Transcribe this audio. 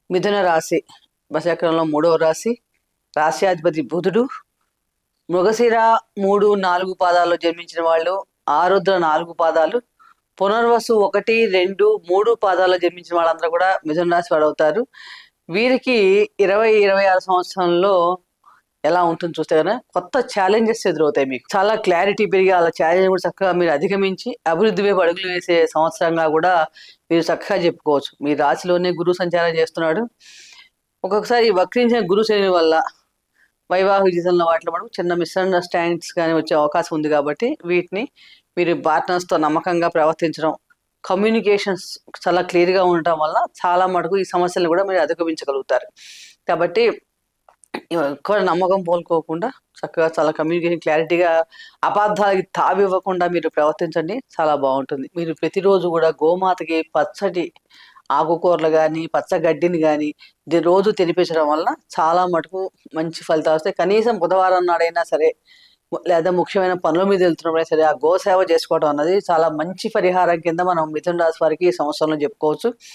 మిథున రాశి దశచక్రంలో మూడవ రాశి. రాశ్యాధిపతి బుధుడు. మృగశిర 3, 4 పాదాల్లో జన్మించిన వాళ్ళు, ఆరుద్ర 4 పాదాలు, పునర్వసు 1, 2, 3 పాదాల్లో జన్మించిన వాళ్ళందరూ కూడా మిథున రాశి వాడు అవుతారు. వీరికి 20-26 సంవత్సరంలో ఎలా ఉంటుంది చూస్తే కనుక కొత్త ఛాలెంజెస్ ఎదురవుతాయి. మీకు చాలా క్లారిటీ పెరిగి అలా ఛాలెంజ్ కూడా చక్కగా మీరు అధిగమించి అభివృద్ధి వైపు అడుగులు వేసే సంవత్సరంగా కూడా మీరు చక్కగా చెప్పుకోవచ్చు. మీ రాశిలోనే గురు సంచారం చేస్తున్నాడు. ఒక్కొక్కసారి వక్రించిన గురు శని వల్ల వైవాహిక జీవితంలో వాటిలో మనకు చిన్న మిస్అండర్స్టాండింగ్స్ కానీ వచ్చే అవకాశం ఉంది. కాబట్టి వీటిని మీరు పార్ట్నర్స్తో నమ్మకంగా ప్రవర్తించడం, కమ్యూనికేషన్స్ చాలా క్లియర్గా ఉండటం వల్ల చాలా మటుకు ఈ సమస్యలను కూడా మీరు అధిగమించగలుగుతారు. కాబట్టి ఎక్కువ నమ్మకం కోల్పోకుండా చక్కగా చాలా కమ్యూనికేషన్ క్లారిటీగా, అబద్ధాలకి తావివ్వకుండా మీరు ప్రవర్తించండి, చాలా బాగుంటుంది. మీరు ప్రతిరోజు కూడా గోమాతకి పచ్చటి ఆకుకూరలు కానీ పచ్చగడ్డిని కానీ రోజు తినిపించడం వల్ల చాలా మటుకు మంచి ఫలితాలు వస్తాయి. కనీసం బుధవారం నాడైనా సరే, లేదా ముఖ్యమైన పనుల మీద వెళ్తున్నప్పుడైనా సరే ఆ గోసేవ చేసుకోవడం అన్నది చాలా మంచి పరిహారం కింద మనం మిథున రాశి వారికి ఈ సంవత్సరంలో చెప్పుకోవచ్చు.